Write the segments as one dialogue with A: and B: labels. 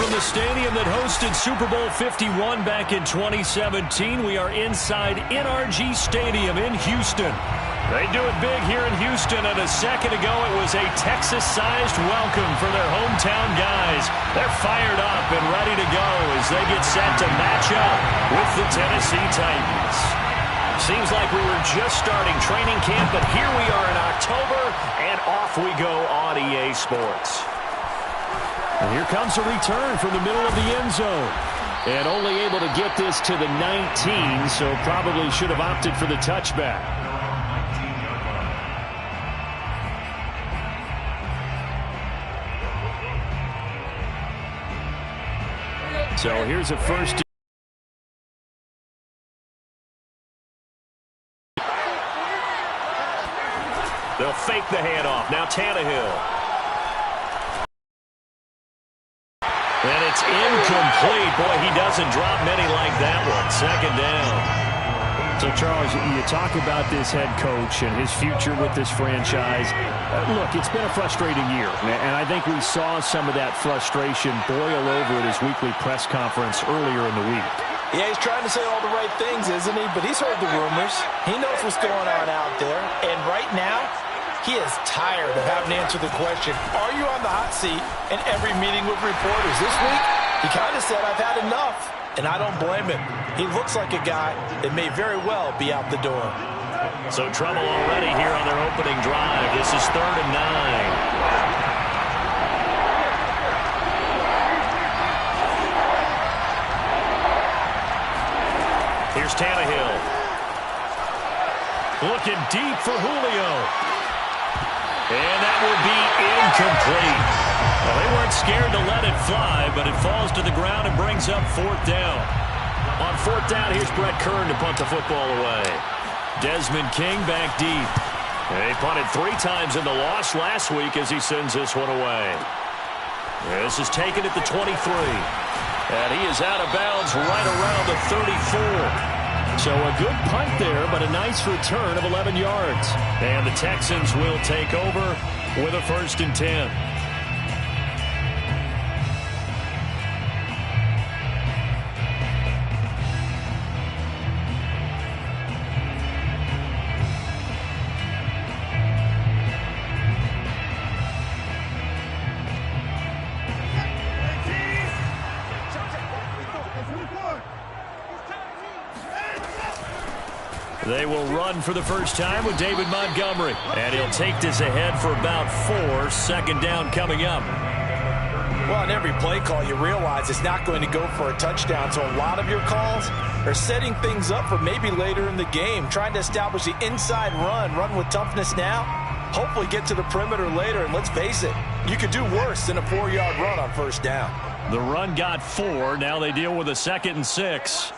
A: from the stadium that hosted Super Bowl 51 back in 2017. We are inside yr3 Stadium in Houston. They do it big here in Houston, and a second ago it was a Texas-sized welcome for their hometown guys. They're fired up and ready to go as they get set to match up with the Tennessee Titans. Seems like we were just starting training camp, but here we are in October, and off we go on EA Sports.
B: And here comes a return from the middle of the end zone. And only able to get this to the 19, so probably should have opted for the touchback. So here's a first.
A: They'll fake the handoff. Now Tannehill. And it's incomplete. Boy, he doesn't drop many like that one. Second down.
B: So, Charles, you talk about this head coach and his future with this franchise. Look, it's been a frustrating year, and I think we saw some of that frustration boil over at his weekly press conference earlier in the week.
C: Yeah, he's trying to say all the right things, isn't he? But he's heard the rumors. He knows what's going on out there. And right now, he is tired of having to answer the question, are you on the hot seat in every meeting with reporters? This week, he kind of said, I've had enough. And I don't blame him. He looks like a guy that may very well be out the door.
A: So trouble already here on their opening drive. This is 3rd and 9. Here's Tannehill. Looking deep for Julio. And that will be incomplete. Well, they weren't scared to let it fly, but it falls to the ground and brings up 4th down. On 4th down, here's Brett Kern to punt the football away. Desmond King back deep. They punted 3 times in the loss last week as he sends this one away. This is taken at the 23. And he is out of bounds right around the 34. So a good punt there, but a nice return of 11 yards. And the Texans will take over with a 1st and 10. They will run for the first time with David Montgomery. And he'll take this ahead for about 4. 2nd down coming up.
C: Well, on every play call, you realize it's not going to go for a touchdown. So a lot of your calls are setting things up for maybe later in the game, trying to establish the inside run with toughness now. Hopefully get to the perimeter later. And let's face it, you could do worse than a 4-yard run on 1st down.
A: The run got 4. Now they deal with a 2nd and 6.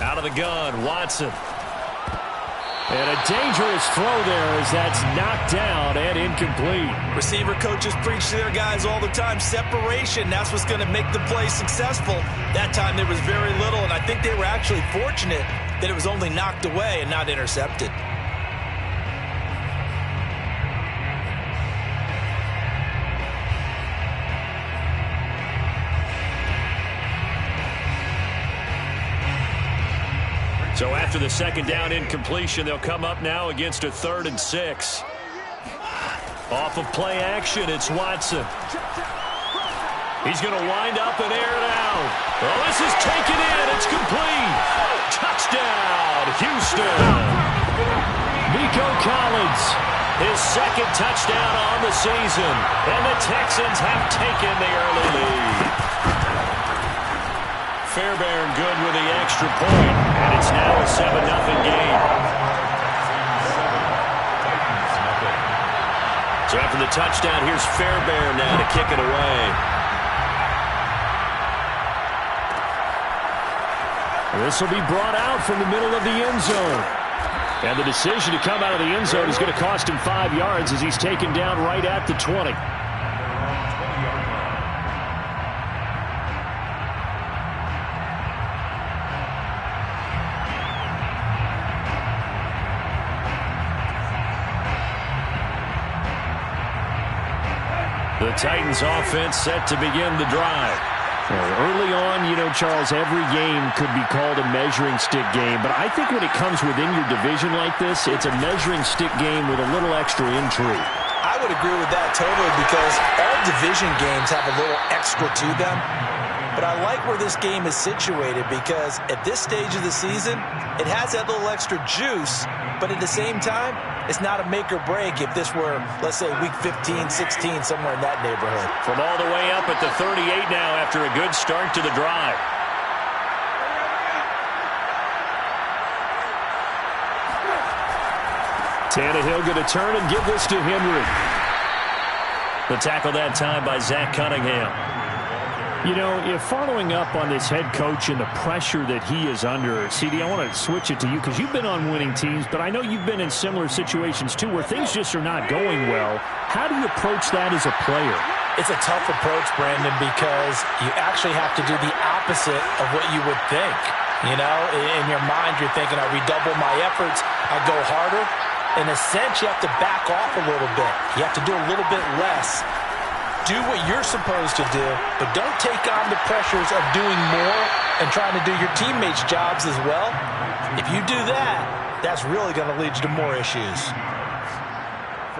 A: Out of the gun, Watson. And a dangerous throw there as that's knocked down and incomplete.
C: Receiver coaches preach to their guys all the time. Separation, that's what's going to make the play successful. That time there was very little, and I think they were actually fortunate that it was only knocked away and not intercepted.
A: So after the 2nd down incompletion, they'll come up now against a 3rd and 6. Off of play action, it's Watson. He's going to wind up and air it out. Oh, this is taken in. It's complete. Touchdown, Houston.
B: Nico Collins.
A: His 2nd touchdown on the season. And the Texans have taken the early lead. Fairbairn good with the extra point, and it's now a 7-0 game. So after the touchdown, here's Fairbairn now to kick it away.
B: This will be brought out from the middle of the end zone. And the decision to come out of the end zone is going to cost him 5 yards as he's taken down right at the 20.
A: The Titans offense set to begin the drive.
B: Early on, you know, Charles, every game could be called a measuring stick game. But I think when it comes within your division like this, it's a measuring stick game with a little extra intrigue.
C: I would agree with that totally because all division games have a little extra to them. But I like where this game is situated because at this stage of the season, it has that little extra juice. But at the same time, it's not a make or break if this were, let's say, week 15, 16, somewhere in that neighborhood.
A: From all the way up at the 38 now after a good start to the drive.
B: Tannehill going to turn and give this to Henry.
A: The tackle that time by Zach Cunningham.
B: You know, if following up on this head coach and the pressure that he is under, CD, I want to switch it to you because you've been on winning teams, but I know you've been in similar situations too where things just are not going well. How do you approach that as a player?
C: It's a tough approach, Brandon, because you actually have to do the opposite of what you would think. You know, in your mind, you're thinking, I redouble my efforts, I go harder. In a sense, you have to back off a little bit. You have to do a little bit less. Do what you're supposed to do, but don't take on the pressures of doing more and trying to do your teammates' jobs as well. If you do that, that's really going to lead you to more issues.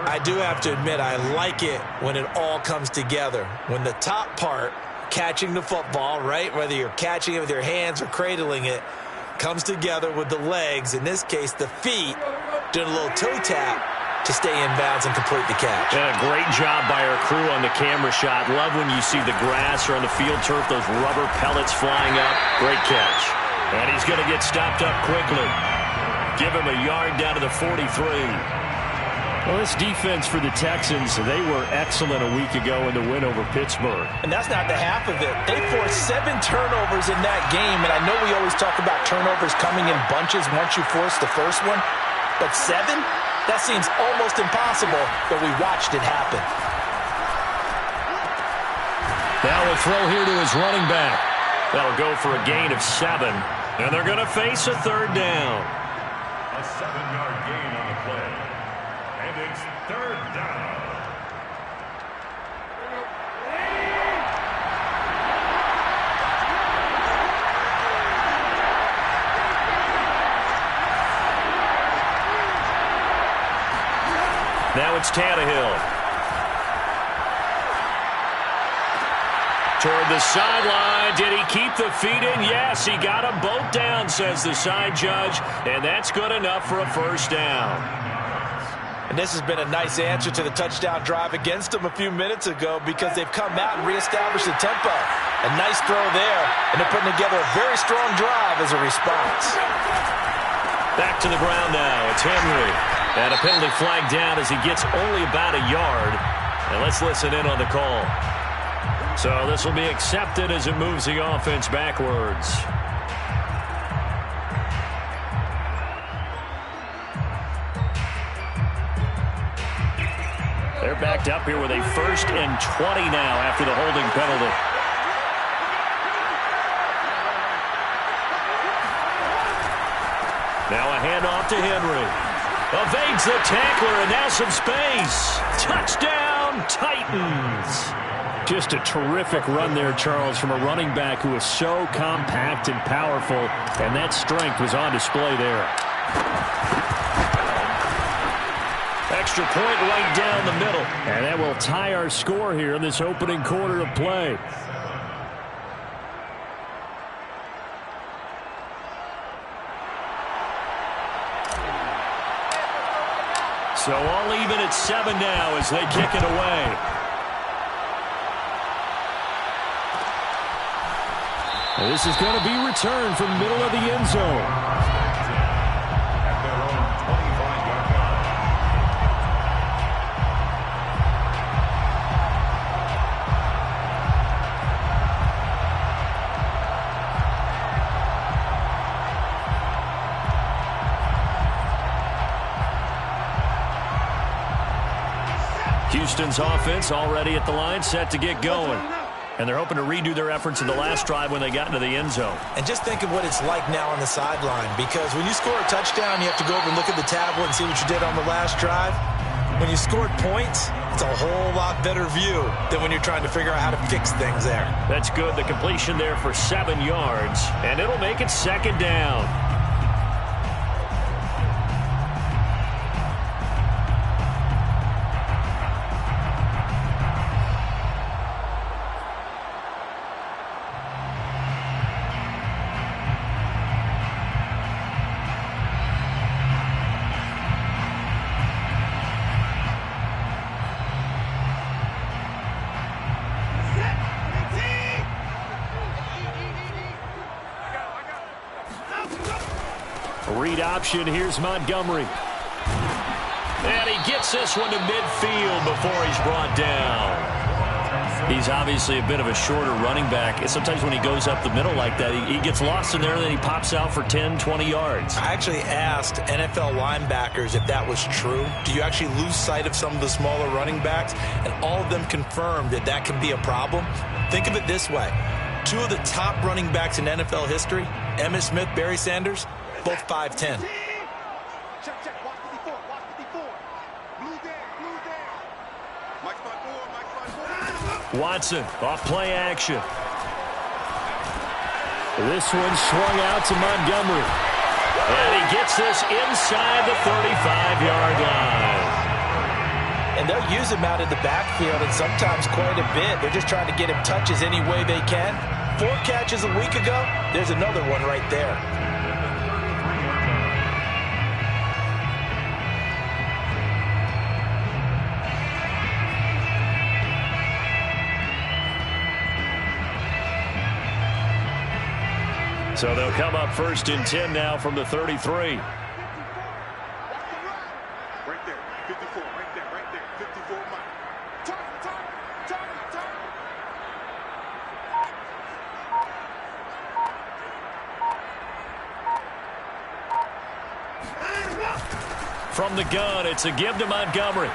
C: I do have to admit, I like it when it all comes together. When the top part, catching the football, right, whether you're catching it with your hands or cradling it, comes together with the legs, in this case the feet, doing a little toe tap to stay in bounds and complete the catch.
A: And a great job by our crew on the camera shot. Love when you see the grass or on the field turf, those rubber pellets flying up. Great catch. And he's going to get stopped up quickly. Give him a yard down to the 43.
B: Well, this defense for the Texans, they were excellent a week ago in the win over Pittsburgh.
C: And that's not the half of it. They forced 7 turnovers in that game, and I know we always talk about turnovers coming in bunches once you force the first one, but 7? That seems almost impossible, but we watched it happen.
A: Now a throw here to his running back. That'll go for a gain of 7, and they're going to face a third down.
D: A 7-yard gain on the play, and it's third down.
A: Now it's Tannehill. Toward the sideline. Did he keep the feet in? Yes, he got them both down, says the side judge. And that's good enough for a first down.
C: And this has been a nice answer to the touchdown drive against them a few minutes ago because they've come out and reestablished the tempo. A nice throw there, and they're putting together a very strong drive as a response.
A: Back to the ground now. It's Henry. And a penalty flag down as he gets only about a yard. And let's listen in on the call. So this will be accepted as it moves the offense backwards. They're backed up here with a 1st and 20 now after the holding penalty. Now a handoff to Henry. Evades the tackler, and now some space. Touchdown, Titans.
B: Just a terrific run there, Charles, from a running back who is so compact and powerful, and that strength was on display there.
A: Extra point right down the middle.
B: And that will tie our score here in this opening quarter of play.
A: So all even at 7 now as they kick it away.
B: And this is going to be returned from the middle of the end zone.
D: At their own 25-yard line.
A: Houston's offense already at the line, set to get going. And they're hoping to redo their efforts in the last drive when they got into the end zone.
C: And just think of what it's like now on the sideline, because when you score a touchdown, you have to go over and look at the tablet and see what you did on the last drive. When you scored points, it's a whole lot better view than when you're trying to figure out how to fix things there.
A: That's good. The completion there for 7 yards, and it'll make it second down. Read option. Here's Montgomery. And he gets this one to midfield before he's brought down. He's obviously a bit of a shorter running back. Sometimes when he goes up the middle like that, he gets lost in there, and then he pops out for 10, 20 yards.
C: I actually asked NFL linebackers if that was true. Do you actually lose sight of some of the smaller running backs? And all of them confirmed that that can be a problem. Think of it this way. 2 of the top running backs in NFL history, Emmitt Smith, Barry Sanders, both 5'10".
A: Watson, off play action. This one swung out to Montgomery. And he gets this inside the 35-yard line.
C: And they'll use him out in the backfield, and sometimes quite a bit. They're just trying to get him touches any way they can. 4 catches a week ago. There's another one right there.
A: So they'll come up 1st and 10 now from the 33.
E: Right there, 54, right there, 54 Mike. Target.
A: From the gun, it's a give to Montgomery.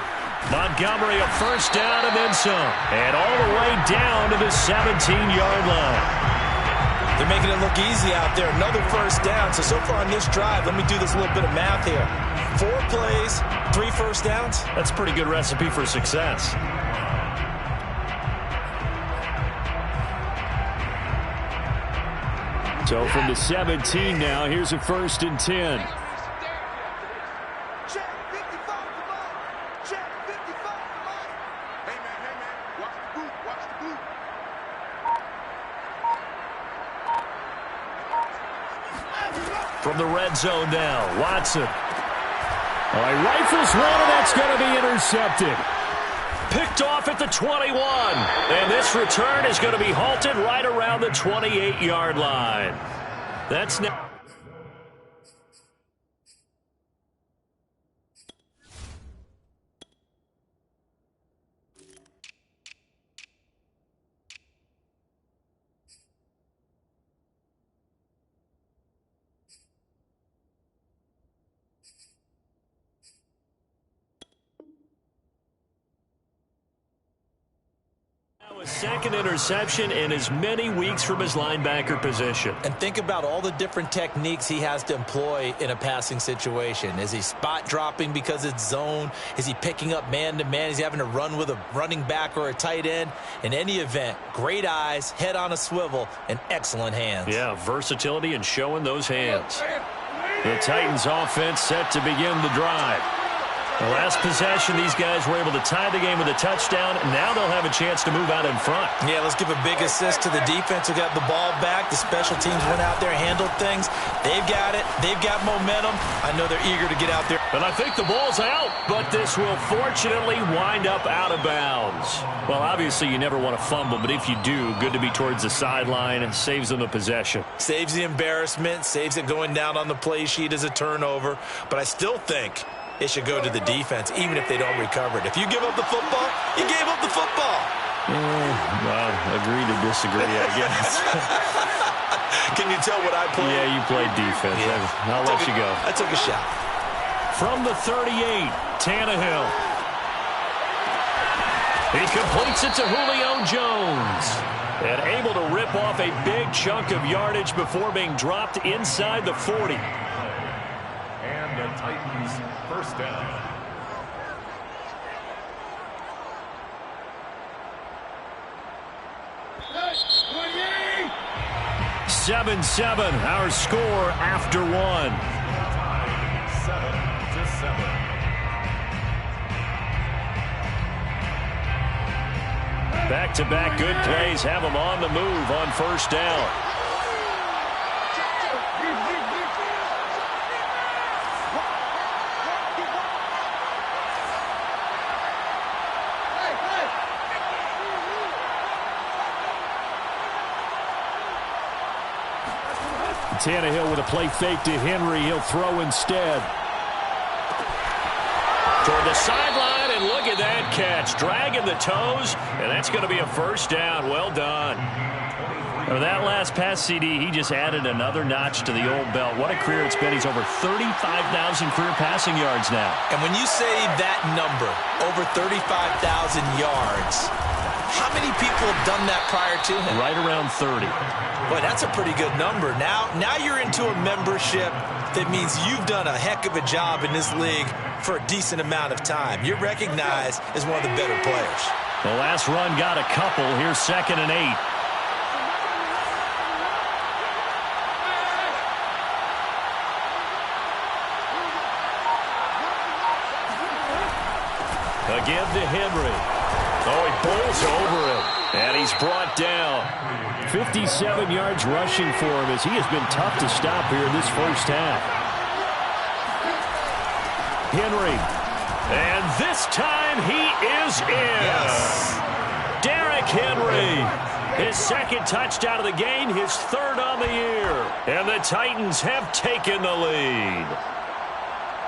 A: Montgomery a 1st down and then some. And all the way down to the 17-yard line.
C: They're making it look easy out there. Another 1st down. So far on this drive, let me do this little bit of math here. 4 plays, 3 1st downs.
A: That's a pretty good recipe for success.
B: So from the 17 now, here's a 1st and 10.
A: From the red zone now, Watson.
B: He rifles one, and that's going to be intercepted.
A: Picked off at the 21. And this return is going to be halted right around the 28-yard line. That's now. A 2nd interception in as many weeks from his linebacker position.
C: And think about all the different techniques he has to employ in a passing situation. Is he spot dropping because it's zone? Is he picking up man-to-man? Is he having to run with a running back or a tight end? In any event, great eyes, head on a swivel, and excellent hands.
A: Yeah, versatility and showing those hands. The Titans offense set to begin the drive. The last possession, these guys were able to tie the game with a touchdown, and now they'll have a chance to move out in front.
C: Yeah, let's give a big assist to the defense who got the ball back. The special teams went out there, handled things. They've got it. They've got momentum. I know they're eager to get out there.
A: And I think the ball's out, but this will fortunately wind up out of bounds. Well, obviously you never want to fumble, but if you do, good to be towards the sideline and saves them the possession.
C: Saves the embarrassment, saves it going down on the play sheet as a turnover. But I still think it should go to the defense, even if they don't recover it. If you give up the football, you gave up the football.
B: Well, agree to disagree, I guess.
C: Can you tell what I played?
B: Yeah, you played defense. Yeah. I'll let you go.
C: I took a shot.
A: From the 38, Tannehill. He completes it to Julio Jones. And able to rip off a big chunk of yardage before being dropped inside the 40.
D: And the Titans 1st down.
A: 7-7, our score after one.
D: 7-7.
A: Back-to-back good plays have them on the move on first down.
B: Tannehill with a play fake to Henry. He'll throw instead.
A: Toward the sideline, and look at that catch. Dragging the toes, and that's going to be a first down. Well done. For that last pass CD, he just added another notch to the old belt. What a career it's been. He's over 35,000 career passing yards now.
C: And when you say that number, over 35,000 yards, how many people have done that prior to him?
A: Right around 30.
C: Boy, that's a pretty good number. Now you're into a membership that means you've done a heck of a job in this league for a decent amount of time. You're recognized as one of the better players.
A: The last run got a couple. Here's 2nd and 8. Again to Henry. Oh, he bowls over him. And he's brought down.
B: 57 yards rushing for him as he has been tough to stop here in this first half.
A: Henry. And this time he is in.
C: Yes.
A: Derrick Henry. His 2nd touchdown of the game, his 3rd on the year. And the Titans have taken the lead.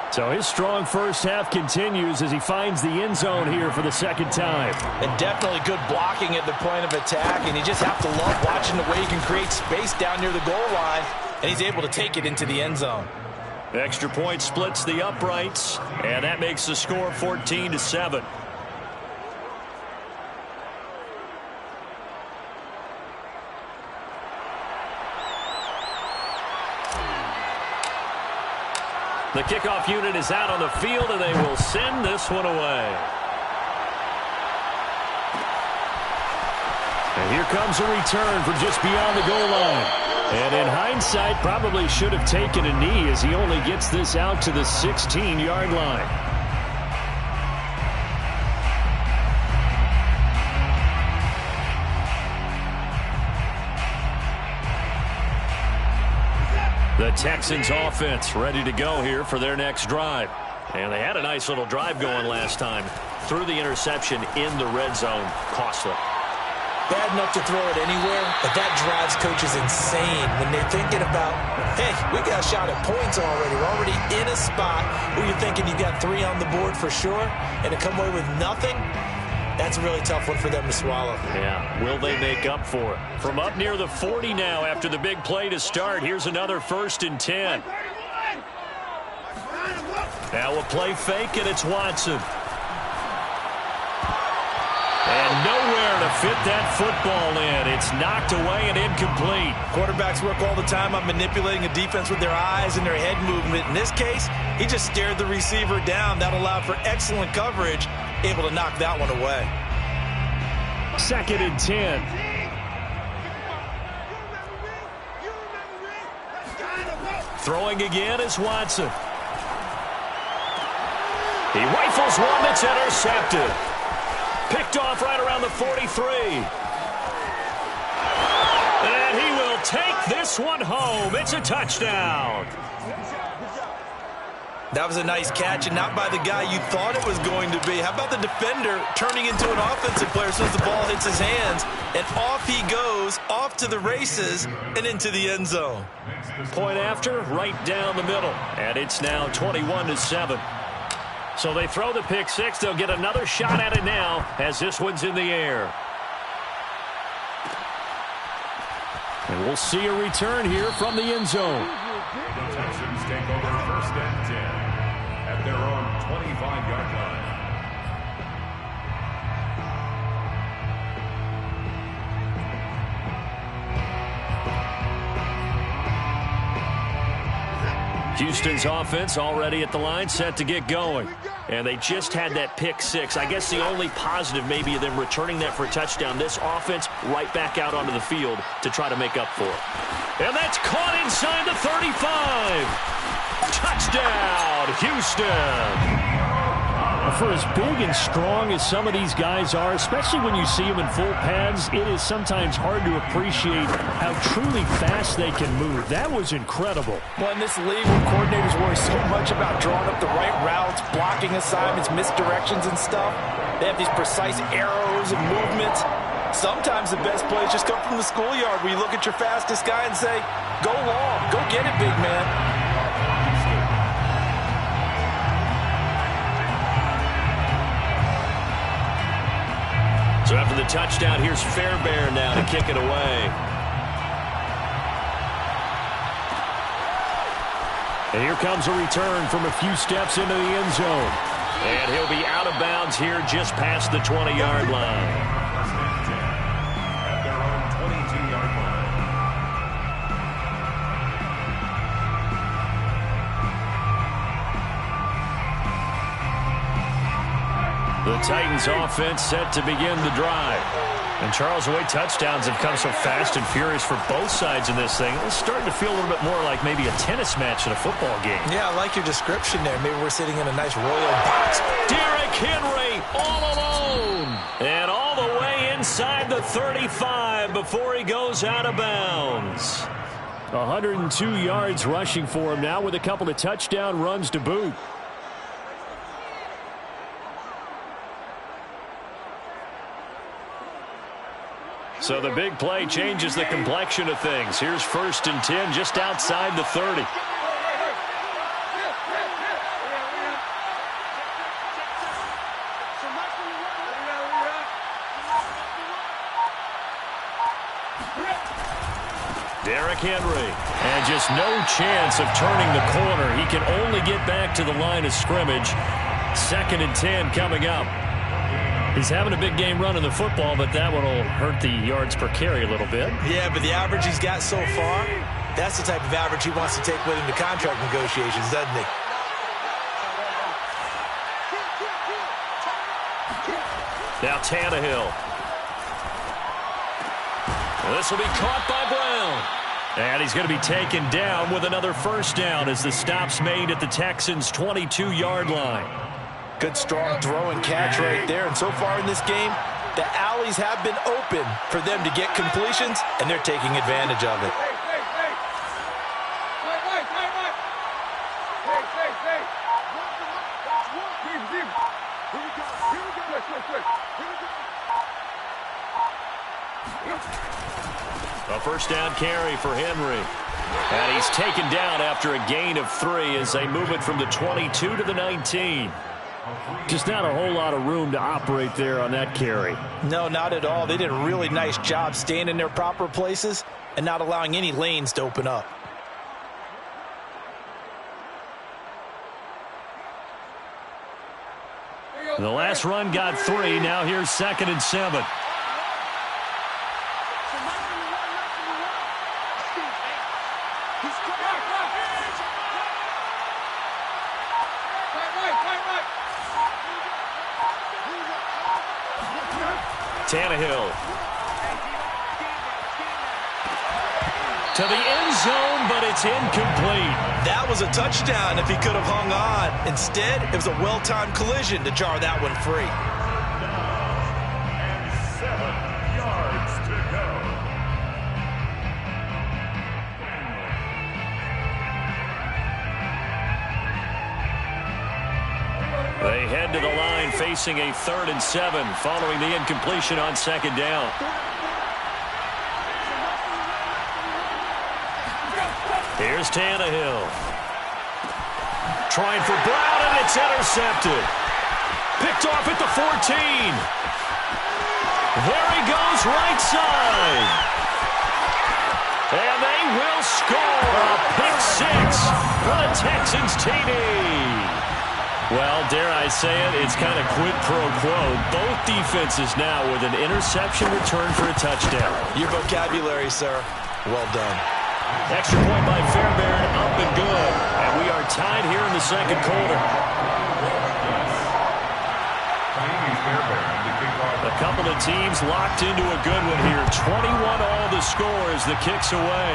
B: So his strong first half continues as he finds the end zone here for the 2nd time.
C: And definitely good blocking at the point of attack, and you just have to love watching the way he can create space down near the goal line, and he's able to take it into the end zone.
A: Extra point splits the uprights, and that makes the score 14-7. The kickoff unit is out on the field, and they will send this one away.
B: And here comes a return from just beyond the goal line. And in hindsight, probably should have taken a knee as he only gets this out to the 16-yard line.
A: The Texans offense ready to go here for their next drive. And they had a nice little drive going last time. Threw the interception in the red zone. Costly.
C: Bad enough to throw it anywhere, but that drives coaches insane when they're thinking about, hey, we got a shot at points already. We're already in a spot where you're thinking you got 3 on the board for sure, and to come away with nothing, that's a really tough one for them to swallow.
A: Yeah, will they make up for it? From up near the 40 now after the big play to start, here's another 1st and 10. Now a play fake, and it's Watson. And nowhere to fit that football in. It's knocked away and incomplete.
C: Quarterbacks work all the time on manipulating a defense with their eyes and their head movement. In this case, he just stared the receiver down. That allowed for excellent coverage, able to knock that one away.
B: 2nd and 10.
A: Throwing again is Watson. He rifles one that's intercepted. Picked off right around the 43. And he will take this one home. It's a touchdown.
C: That was a nice catch, and not by the guy you thought it was going to be. How about the defender turning into an offensive player as soon as the ball hits his hands? And off he goes, off to the races, and into the end zone.
A: Point after, right down the middle. And it's now 21-7. So they throw the pick six. They'll get another shot at it now as this one's in the air.
B: And we'll see a return here from the end zone.
D: The Texans take over 1st and 10 at their own 25-yard line.
A: Houston's offense already at the line, set to get going. And they just had that pick six. I guess the only positive maybe of them returning that for a touchdown. This offense right back out onto the field to try to make up for it. And that's caught inside the 35. Touchdown, Houston.
B: For as big and strong as some of these guys are, especially when you see them in full pads, it is sometimes hard to appreciate how truly fast they can move. That was incredible.
C: Well, in this league where coordinators worry so much about drawing up the right routes, blocking assignments, misdirections and stuff, they have these precise arrows and movements. Sometimes the best plays just come from the schoolyard where you look at your fastest guy and say, go long, go get it, big man.
A: So after the touchdown, here's Fairbairn now to kick it away.
B: And here comes a return from a few steps into the end zone.
A: And he'll be out of bounds here just past the 20-yard line.
D: At their own 22-yard line.
A: The Titans offense set to begin the drive.
B: And Charles, the way touchdowns have come so fast and furious for both sides in this thing, it's starting to feel a little bit more like maybe a tennis match in a football game.
C: Yeah, I like your description there. Maybe we're sitting in a nice royal box.
A: Derrick Henry all alone. And all the way inside the 35 before he goes out of bounds.
B: 102 yards rushing for him now with a couple of touchdown runs to boot.
A: So the big play changes the complexion of things. Here's 1st and 10 just outside the 30. Derrick Henry.
B: And just no chance of turning the corner. He can only get back to the line of scrimmage. 2nd and 10 coming up. He's having a big game running the football, but that one will hurt the yards per carry a little bit.
C: Yeah, but the average he's got so far, that's the type of average he wants to take with him to contract negotiations, doesn't he?
A: Now Tannehill. This will be caught by Brown.
B: And he's going to be taken down with another first down as the stop's made at the Texans' 22-yard line.
C: Good, strong throw and catch right there. And so far in this game, the alleys have been open for them to get completions, and they're taking advantage of it.
A: A first down carry for Henry. And he's taken down after a gain of 3 as they move it from the 22 to the 19.
B: Just not a whole lot of room to operate there on that carry.
C: No, not at all. They did a really nice job staying in their proper places and not allowing any lanes to open up.
B: The last run got 3. Now here's 2nd and 7.
A: Tannehill. To the end zone, but it's incomplete.
C: That was a touchdown if he could have hung on. Instead, it was a well-timed collision to jar that one free.
D: And 7 yards to go.
A: They head to the line facing a 3rd and 7 following the incompletion on 2nd down. Here's Tannehill. Trying for Brown, and it's intercepted. Picked off at the 14. There he goes, right side. And they will score a pick 6 for the Texans TD. Well, dare I say it, it's kind of quid pro quo. Both defenses now with an interception return for a touchdown.
C: Your vocabulary, sir. Well done.
A: Extra point by Fairbairn, up and good. And we are tied here in the 2nd quarter. A couple of teams locked into a good one here. 21 all the score as the kick's away.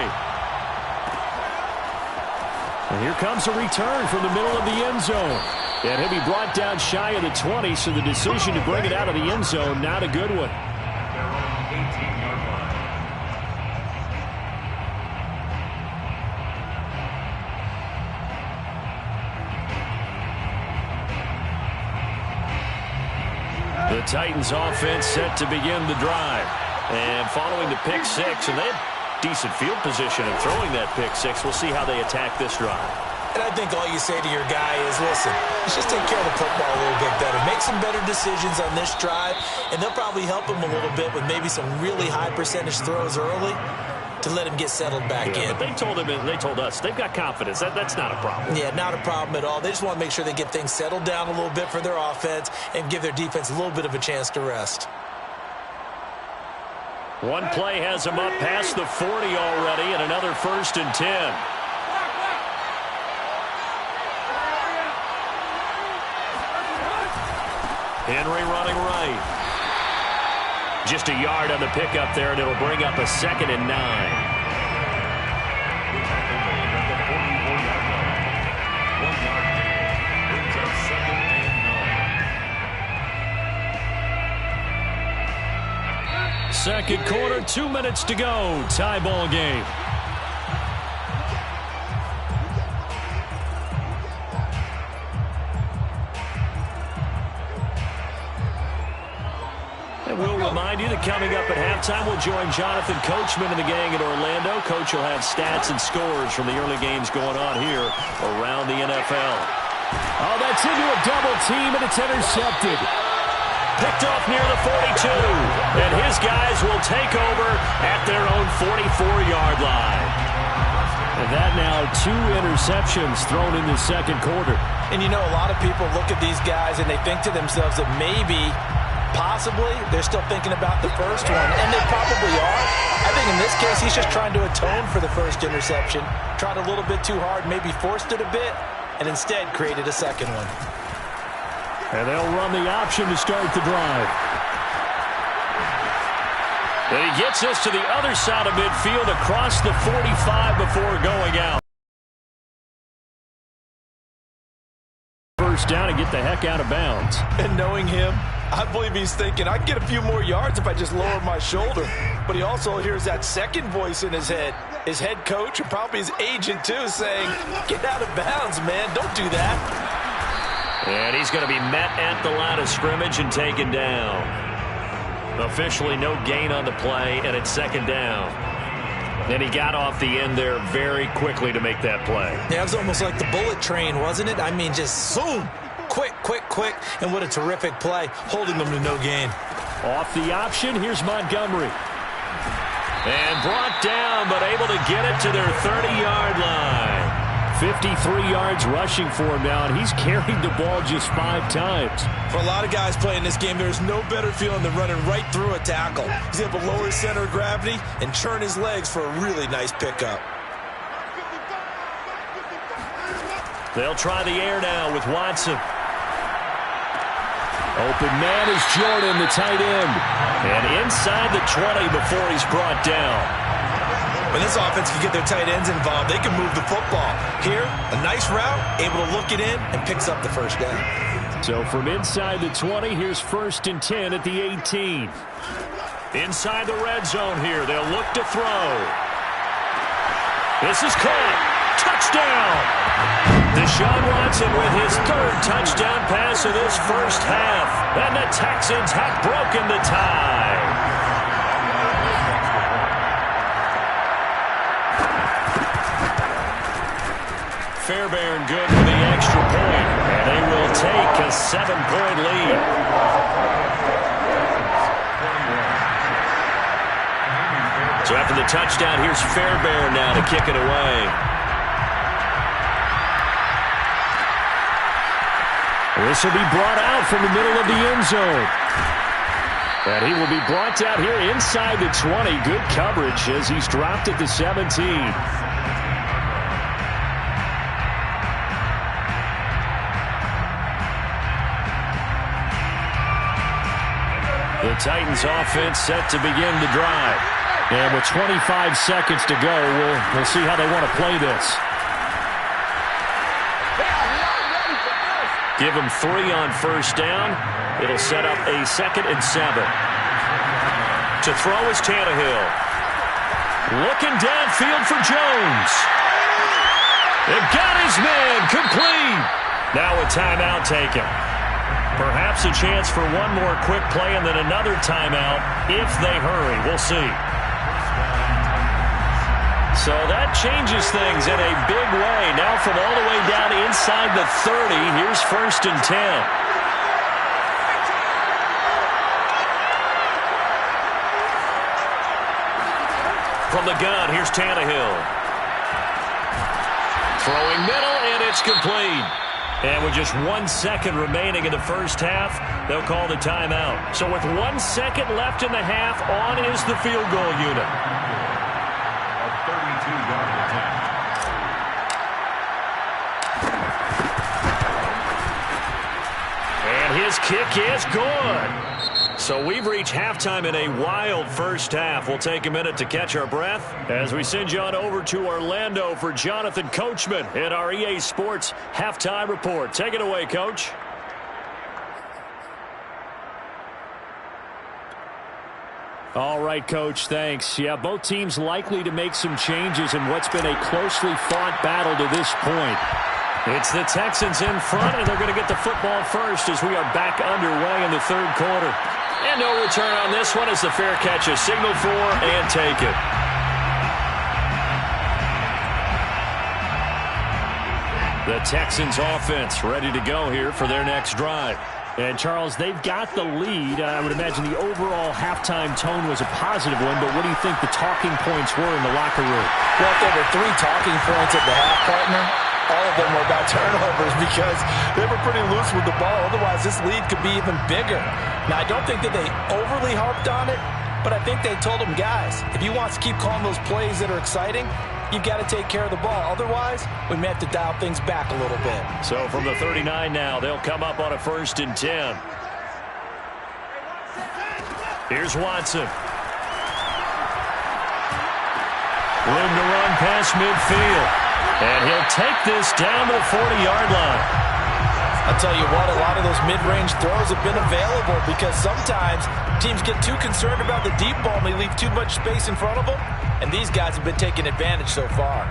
B: And here comes a return from the middle of the end zone. And he'll be brought down shy of the 20, so the decision to bring it out of the end zone, not a good one.
A: The Titans offense set to begin the drive. And following the pick six, and they had decent field position in throwing that pick six. We'll see how they attack this drive.
C: And I think all you say to your guy is, listen, let's just take care of the football a little bit better. Make some better decisions on this drive, and they'll probably help him a little bit with maybe some really high percentage throws early to let him get settled back in.
A: But they told him, and they told us, they've got confidence. That's not a problem.
C: Yeah, not a problem at all. They just want to make sure they get things settled down a little bit for their offense and give their defense a little bit of a chance to rest.
A: One play has them up past the 40 already, and another 1st and 10. Henry running right. Just a yard on the pickup there, and it'll bring up a 2nd and 9. Second quarter, 2 minutes to go. Tie ball game. And we'll remind you that coming up at halftime, we'll join Jonathan Coachman and the gang in Orlando. Coach will have stats and scores from the early games going on here around the NFL.
B: Oh, that's into a double team, and it's intercepted.
A: Picked off near the 42, and his guys will take over at their own 44-yard line.
B: And that now 2 interceptions thrown in the second quarter.
C: And you know, a lot of people look at these guys and they think to themselves that maybe, possibly, they're still thinking about the first one, and they probably are. I think in this case, he's just trying to atone for the first interception, tried a little bit too hard, maybe forced it a bit, and instead created a second one.
B: And they'll run the option to start the drive.
A: And he gets us to the other side of midfield across the 45 before going out.
B: First down and get the heck out of bounds.
C: And knowing him, I believe he's thinking, I can get a few more yards if I just lower my shoulder. But he also hears that second voice in his head. His head coach and probably his agent, too, saying, get out of bounds, man. Don't do that.
A: And he's going to be met at the line of scrimmage and taken down. Officially no gain on the play, and it's 2nd down. And he got off the end there very quickly to make that play.
C: Yeah, it was almost like the bullet train, wasn't it? I mean, just zoom. Quick, quick, quick. And what a terrific play, holding them to no gain.
B: Off the option, here's Montgomery.
A: And brought down, but able to get it to their 30-yard line.
B: 53 yards rushing for him now, and he's carried the ball just 5 times.
C: For a lot of guys playing this game, there's no better feeling than running right through a tackle. He's able to lower his center of gravity and churn his legs for a really nice pickup.
A: They'll try the air now with Watson.
B: Open man is Jordan, the tight end.
A: And inside the 20 before he's brought down.
C: When this offense can get their tight ends involved, they can move the football. Here, a nice route, able to look it in, and picks up the first down.
B: So from inside the 20, here's 1st and 10 at the 18.
A: Inside the red zone here, they'll look to throw. This is caught. Touchdown! Deshaun Watson with his 3rd touchdown pass of this first half. And the Texans have broken the tie. Fairbairn good for the extra point, and they will take a 7-point lead. So after the touchdown, here's Fairbairn now to kick it away.
B: This will be brought out from the middle of the end zone. And he will be brought down here inside the 20. Good coverage as he's dropped at the 17.
A: The The Titans offense set to begin the drive.
B: And with 25 seconds to go, we'll see how they want to play this.
A: Give him 3 on first down. It'll set up a 2nd and 7. To throw is Tannehill. Looking downfield for Jones. They've got his man complete. Now a timeout taken. Perhaps a chance for one more quick play and then another timeout if they hurry. We'll see. So that changes things in a big way. Now from all the way down inside the 30, here's 1st and 10. From the gun, here's Tannehill. Throwing middle, and it's complete. And with just 1 second remaining in the first half, they'll call the timeout. So with 1 second left in the half, on is the field goal unit.
D: A 32-yard attempt.
A: And his kick is good. So we've reached halftime in a wild first half. We'll take a minute to catch our breath as we send you on over to Orlando for Jonathan Coachman in our EA Sports Halftime Report. Take it away, Coach.
B: All right, Coach, thanks. Yeah, both teams likely to make some changes in what's been a closely fought battle to this point.
A: It's the Texans in front, and they're going to get the football first as we are back underway in the 3rd quarter. And no return on this one as the fair catch is signaled for and taken. The Texans offense ready to go here for their next drive.
B: And, Charles, they've got the lead. I would imagine the overall halftime tone was a positive one, but what do you think the talking points were in the locker room?
C: Well, if there were 3 talking points at the half, partner, all of them were about turnovers because they were pretty loose with the ball. Otherwise, this lead could be even bigger. Now, I don't think that they overly harped on it, but I think they told them, guys, if you want to keep calling those plays that are exciting, you've got to take care of the ball. Otherwise, we may have to dial things back a little bit.
A: So from the 39 now, they'll come up on a 1st and 10. Here's Watson. Room to run past midfield. And he'll take this down to the 40-yard line.
C: I'll tell you what, a lot of those mid-range throws have been available because sometimes teams get too concerned about the deep ball and they leave too much space in front of them. And these guys have been taking advantage so far.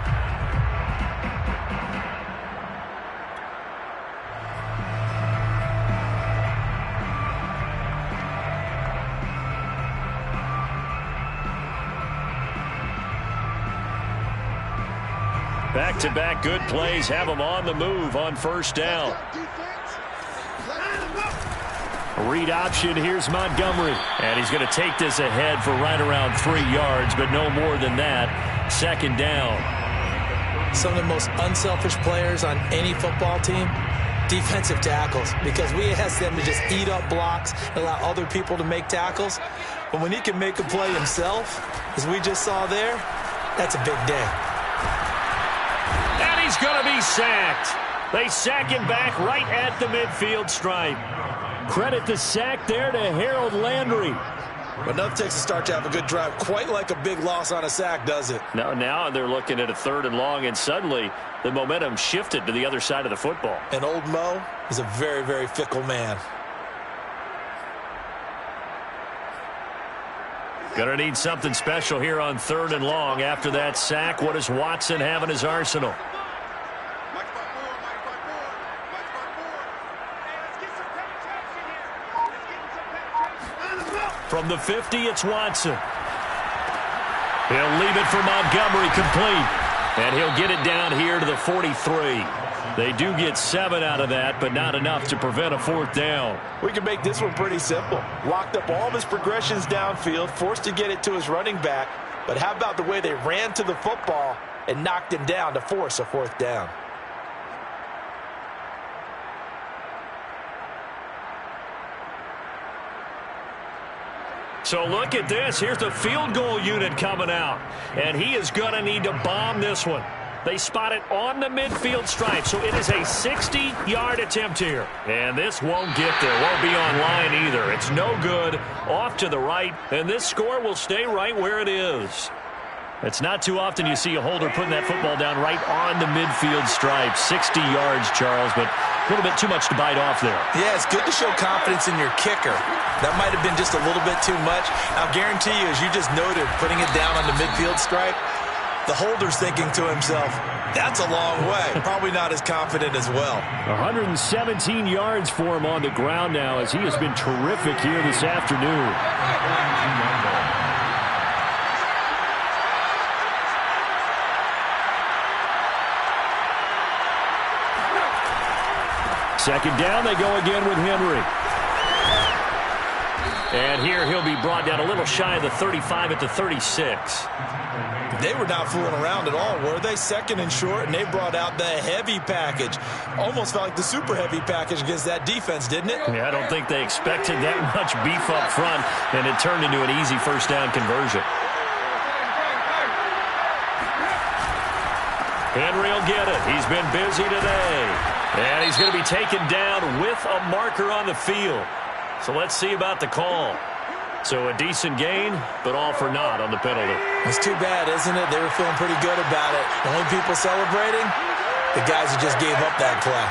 A: Back-to-back good plays have them on the move on first down.
B: Read option, here's Montgomery.
A: And he's going to take this ahead for right around 3 yards, but no more than that. 2nd down.
C: Some of the most unselfish players on any football team, defensive tackles, because we ask them to just eat up blocks and allow other people to make tackles. But when he can make a play himself, as we just saw there, that's a big day.
A: And he's going to be sacked. They sack him back right at the midfield stripe.
B: Credit the sack there to Harold Landry.
C: But enough takes to start to have a good drive. Quite like a big loss on a sack, does it?
A: Now they're looking at a 3rd and long, and suddenly the momentum shifted to the other side of the football.
C: And old Mo is a very, very fickle man.
A: Gonna need something special here on 3rd and long. After that sack, what does Watson have in his arsenal? From the 50, it's Watson. He'll leave it for Montgomery complete. And he'll get it down here to the 43. They do get 7 out of that, but not enough to prevent a 4th down.
C: We can make this one pretty simple. Locked up all of his progressions downfield, forced to get it to his running back. But how about the way they ran to the football and knocked him down to force a 4th down?
A: So look at this. Here's the field goal unit coming out. And he is going to need to bomb this one. They spot it on the midfield stripe, so it is a 60-yard attempt here. And this won't get there, won't be on line either. It's no good, off to the right, and this score will stay right where it is. It's not too often you see a holder putting that football down right on the midfield stripe. 60 yards, Charles, but a little bit too much to bite off there.
C: Yeah, it's good to show confidence in your kicker. That might have been just a little bit too much. I'll guarantee you, as you just noted, putting it down on the midfield stripe, the holder's thinking to himself, that's a long way. Probably not as confident as well.
B: 117 yards for him on the ground now as he has been terrific here this afternoon. Second down, they go again with Henry. And here he'll be brought down a little shy of the 35 at the 36.
C: They were not fooling around at all, were they? Second and short, and they brought out the heavy package. Almost felt like the super heavy package against that defense, didn't it?
A: Yeah, I don't think they expected that much beef up front, and it turned into an easy first down conversion. Henry will get it. He's been busy today. And he's going to be taken down with a marker on the field. So let's see about the call. So a decent gain, but all for naught on the penalty.
C: It's too bad, isn't it? They were feeling pretty good about it. The only people celebrating, the guys who just gave up that play.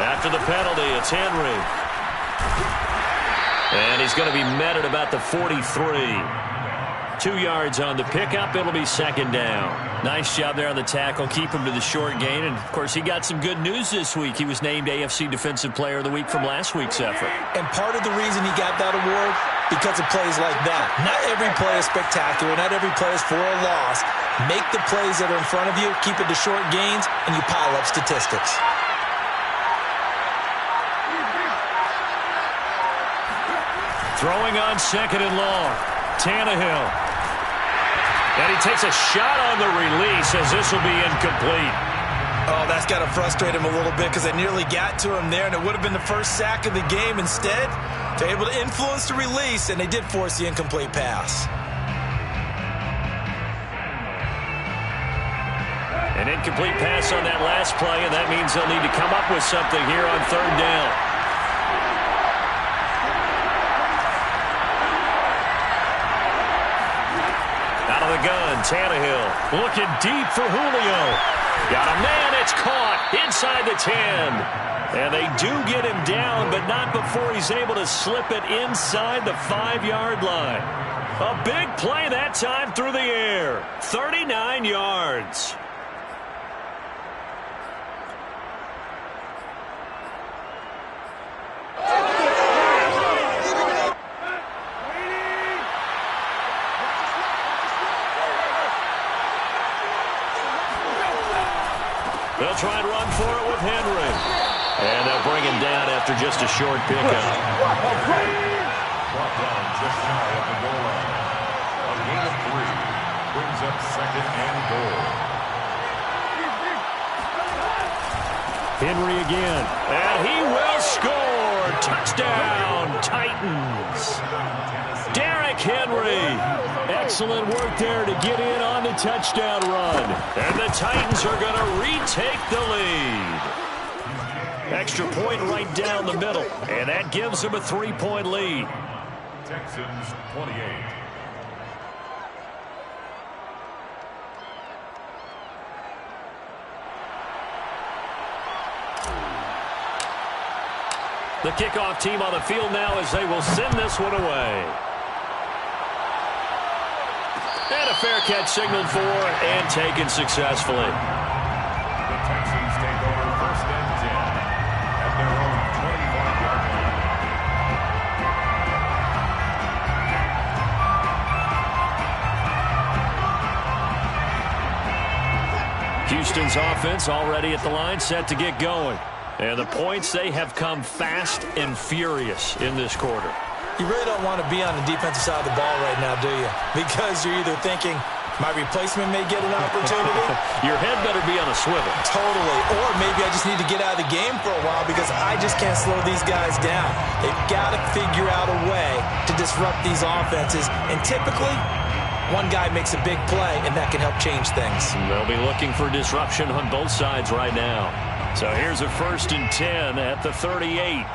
A: After the penalty, it's Henry. And he's going to be met at about the 43. 2 yards on the pickup. It'll be second down. Nice job there on the tackle. Keep him to the short gain. And, of course, he got some good news this week. He was named AFC Defensive Player of the Week from last week's effort.
C: And part of the reason he got that award, because of plays like that. Not every play is spectacular. Not every play is for a loss. Make the plays that are in front of you, keep it to short gains, and you pile up statistics.
A: Throwing on second and long. Tannehill. And he takes a shot on the release as this will be incomplete.
C: Oh, that's got to frustrate him a little bit because they nearly got to him there, and it would have been the first sack of the game. Instead, they're able to influence the release, and they did force the incomplete pass.
A: An incomplete pass on that last play, and that means they'll need to come up with something here on third down. Out of the gun, Tannehill looking deep for Julio. Got a man, it's caught inside the 10. And they do get him down, but not before he's able to slip it inside the 5-yard line. A big play that time through the air. 39 yards. They'll try and run for it with Henry. And they'll bring him down after just a short pickup.
D: Brought down just shy of the goal line. A gain of 3 brings up second and goal.
B: Henry again.
A: And he will score. Touchdown, Titans. Derrick Henry. Excellent work there to get in on the touchdown run. And the Titans are going to retake the lead. Extra point right down the middle. And that gives them a 3-point lead.
D: Texans 28.
A: The kickoff team on the field now as they will send this one away. And a fair catch signaled for and taken successfully.
D: The Texans take over first and 10 at their own 25-yard line.
A: Houston's offense already at the line, set to get going. And the points, they have come fast and furious in this quarter.
C: You really don't want to be on the defensive side of the ball right now, do you? Because you're either thinking, My replacement may get an opportunity.
A: Your head better be on a swivel.
C: Totally. Or maybe I just need to get out of the game for a while because I just can't slow these guys down. They've got to figure out a way to disrupt these offenses. And typically, one guy makes a big play, and that can help change things.
A: They'll be looking for disruption on both sides right now. So here's a 1st and 10 at the 38.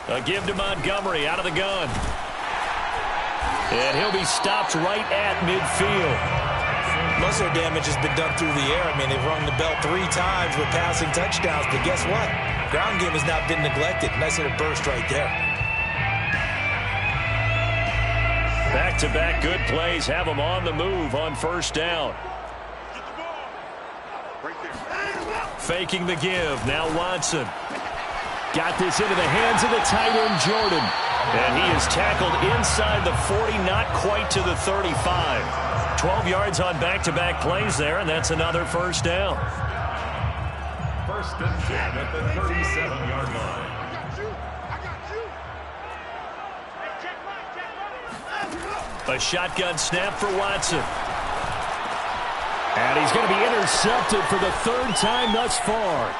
A: A give to Montgomery out of the gun. And he'll be stopped right at midfield.
C: Most of their damage has been done through the air. I mean, they've rung the bell 3 times with passing touchdowns. But guess what? Ground game has not been neglected. Nice little burst right there.
A: Back-to-back good plays have them on the move on 1st down. Faking the give. Now Watson. Got this into the hands of the tight end, Jordan. And he is tackled inside the 40, not quite to the 35. 12 yards on back-to-back plays there, and that's another 1st down.
D: 1st and 10 at the 37-yard line.
A: A shotgun snap for Watson.
B: And he's going to be intercepted for the 3rd time thus far.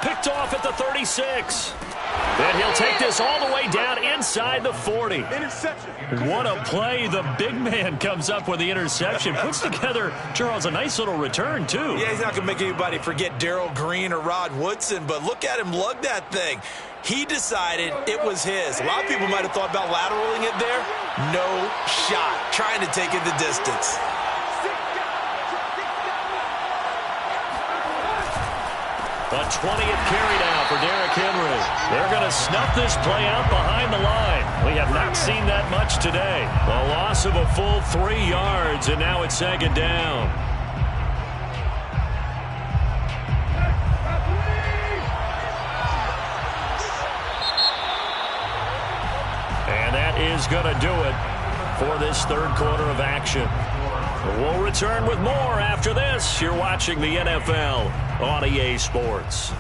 A: Picked off at the 36. Then he'll take this all the way down inside the 40.
E: Interception.
A: What a play. The big man comes up with the interception. Puts together, Charles, a nice little return, too.
C: Yeah, he's not going to make anybody forget Darrell Green or Rod Woodson, but look at him lug that thing. He decided it was his. A lot of people might have thought about lateraling it there. No shot. Trying to take it the distance.
A: A 20th carry now for Derrick Henry. They're going to snuff this play out behind the line. We have not seen that much today. A loss of a full 3 yards, and now it's 2nd down. And that is going to do it for this 3rd quarter of action. We'll return with more after this. You're watching the NFL on EA Sports.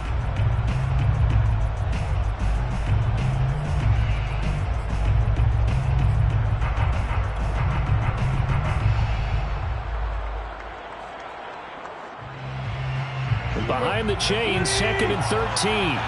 B: Behind the chains, 2nd and 13.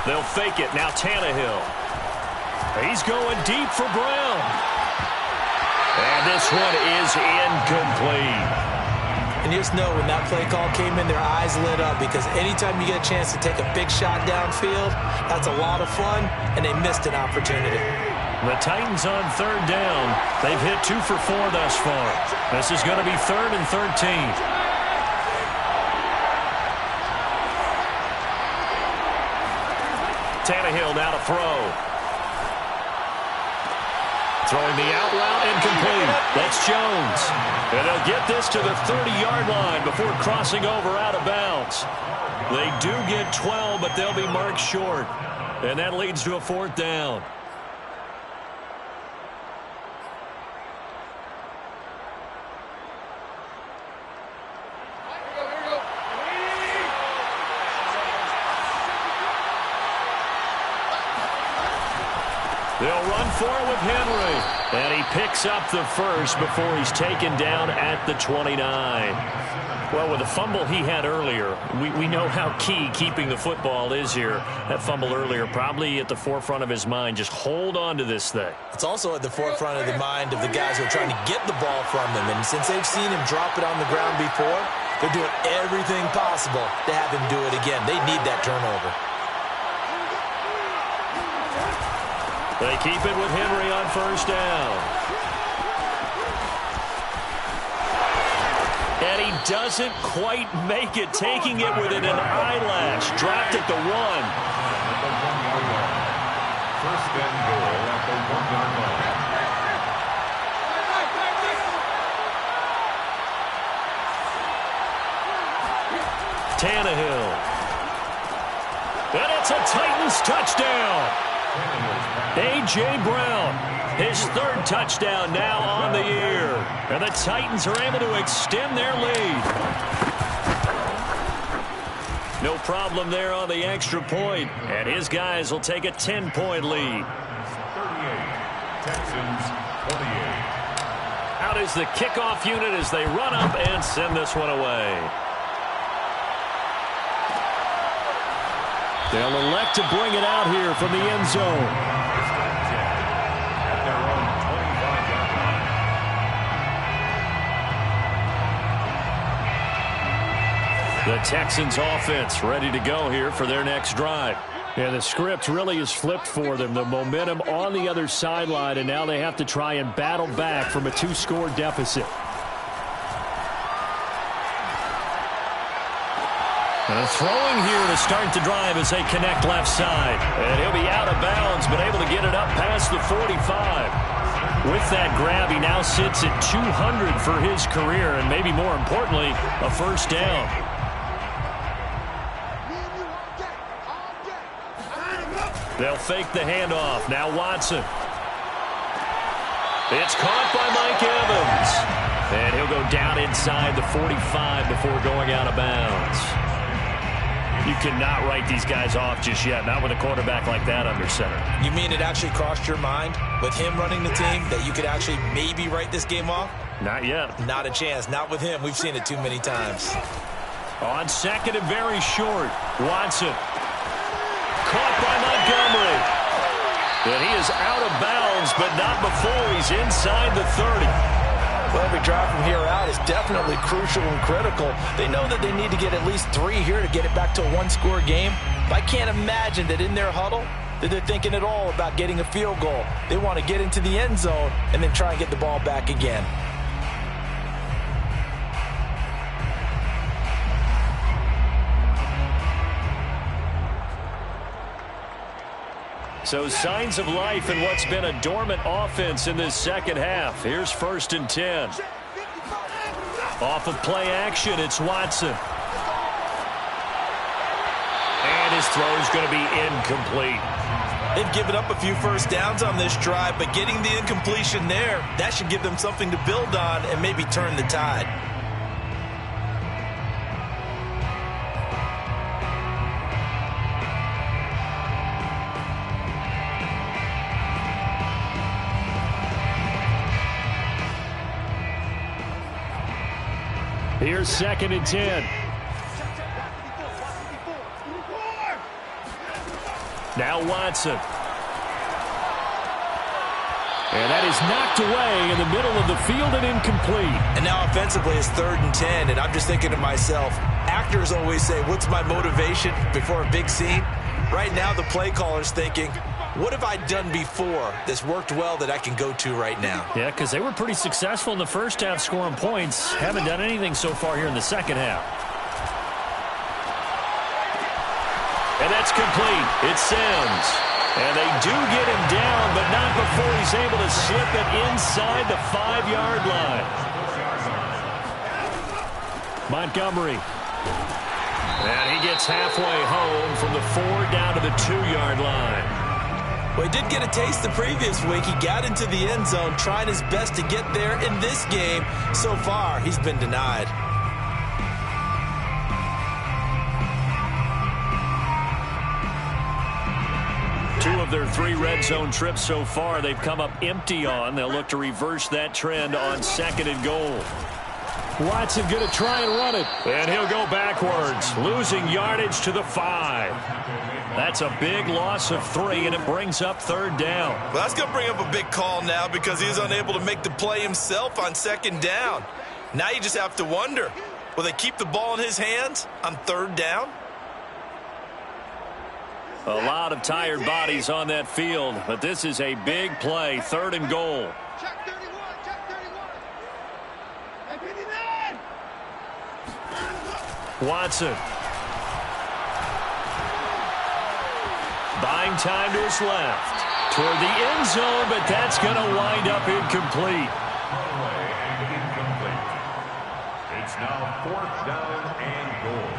A: They'll fake it. Now Tannehill. He's going deep for Brown. And this one is incomplete.
C: And you just know when that play call came in, their eyes lit up because anytime you get a chance to take a big shot downfield, that's a lot of fun, and they missed an opportunity.
A: The Titans on 3rd down. They've hit 2 for 4 thus far. This is going to be 3rd and 13. Tannehill now to throw. Throwing the out route incomplete. That's Jones. And they'll get this to the 30-yard line before crossing over out of bounds. They do get 12, but they'll be marked short. And that leads to a 4th down. They'll run for it with Henry. And he picks up the 1st before he's taken down at the 29. Well, with the fumble he had earlier, we know how key keeping the football is here. That fumble earlier probably at the forefront of his mind. Just hold on to this thing.
C: It's also at the forefront of the mind of the guys who are trying to get the ball from him. And since they've seen him drop it on the ground before, they're doing everything possible to have him do it again. They need that turnover.
A: They keep it with Henry on 1st down. And he doesn't quite make it, taking it within an eyelash. Dropped at the 1.
D: 1st and goal at the 1-yard line.
A: Tannehill. And it's a Titans touchdown. A.J. Brown, his third touchdown now on the year. And the Titans are able to extend their lead. No problem there on the extra point. And his guys will take a 10-point lead.
D: 38, Texans 28.
A: Out is the kickoff unit as they run up and send this one away. They'll elect to bring it out here from the end zone.
D: At their own 25-yard line.
A: The Texans offense ready to go here for their next drive.
B: Yeah, the script really is flipped for them. The momentum on the other sideline, and now they have to try and battle back from a 2-score deficit.
A: And throwing here to start the drive as they connect left side. And he'll be out of bounds, but able to get it up past the 45. With that grab, he now sits at 200 for his career, and maybe more importantly, a first down. They'll fake the handoff. Now Watson. It's caught by Mike Evans. And he'll go down inside the 45 before going out of bounds. You cannot write these guys off just yet, not with a quarterback like that under center.
C: You mean it actually crossed your mind with him running the team that you could actually maybe write this game off?
A: Not yet.
C: Not a chance. Not with him. We've seen it too many times.
A: On second and very short, Watson. Caught by Montgomery. And he is out of bounds, but not before he's inside the 30.
C: Well, every drive from here out is definitely crucial and critical. They know that they need to get at least 3 here to get it back to a 1-score game. But I can't imagine that in their huddle that they're thinking at all about getting a field goal. They want to get into the end zone and then try and get the ball back again.
A: So signs of life in what's been a dormant offense in this second half. Here's 1st and 10. Off of play action, it's Watson. And his throw is going to be incomplete.
C: They've given up a few first downs on this drive, but getting the incompletion there, that should give them something to build on and maybe turn the tide.
B: Here's 2nd and 10.
A: Now Watson.
B: And that is knocked away in the middle of the field and incomplete.
C: And now offensively it's 3rd and 10, and I'm just thinking to myself, actors always say, what's my motivation before a big scene? Right now the play caller's thinking, what have I done before that's worked well that I can go to right now?
A: Yeah, because they were pretty successful in the first half scoring points. Haven't done anything so far here in the second half. And that's complete. It's Sims. And they do get him down, but not before he's able to slip it inside the 5-yard line.
B: Montgomery.
A: And he gets halfway home from the 4 down to the 2-yard line.
C: Well, he did get a taste the previous week. He got into the end zone, trying his best to get there in this game. So far, he's been denied.
A: Two of their 3 red zone trips so far, they've come up empty on. They'll look to reverse that trend on 2nd and goal.
B: Watson going to try and run it.
A: And he'll go backwards, losing yardage to the 5. That's a big loss of 3, and it brings up 3rd down.
C: Well, that's going to bring up a big call now because he's unable to make the play himself on 2nd down. Now you just have to wonder, will they keep the ball in his hands on 3rd down?
A: A lot of tired bodies on that field, but this is a big play, 3rd and goal.
E: Check 31, check 31.
A: Watson. Buying time to his left. Toward the end zone, but that's going to wind up incomplete.
D: Incomplete. It's now 4th down and goal.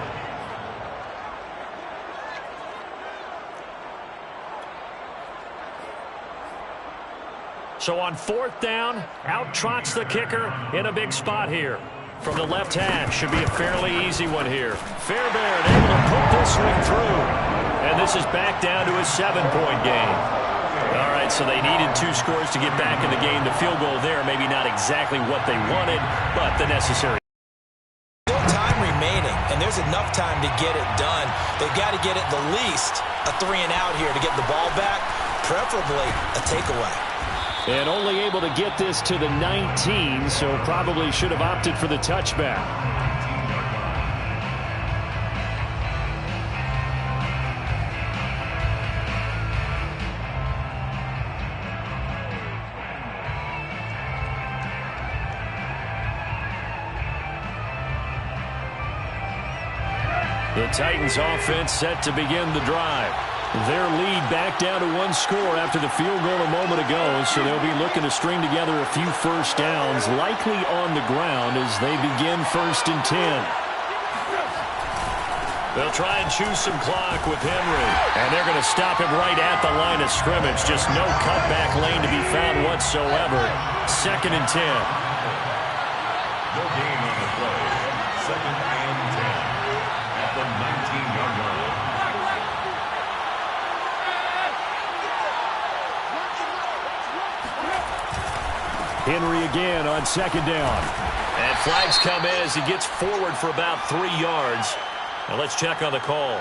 B: So on 4th down, out trots the kicker in a big spot here. From the left hash, should be a fairly easy one here. Fairbairn able to put this one through. And this is back down to a 7-point game. All right, so they needed 2 scores to get back in the game. The field goal there, maybe not exactly what they wanted, but the necessary.
C: Still time remaining, and there's enough time to get it done. They've got to get at the least a 3-and-out here to get the ball back, preferably a takeaway.
B: And only able to get this to the 19, so probably should have opted for the touchback. The Titans offense set to begin the drive. Their lead back down to 1 score after the field goal a moment ago, so they'll be looking to string together a few first downs, likely on the ground as they begin 1st and 10. They'll try and choose some clock with Henry, and they're going to stop him right at the line of scrimmage. Just no cutback lane to be found whatsoever. 2nd and 10.
D: No gain on the play. 2nd and 10 at the 19-yard line.
B: Henry again on 2nd down.
A: And flags come in as he gets forward for about 3 yards. Now let's check on the call.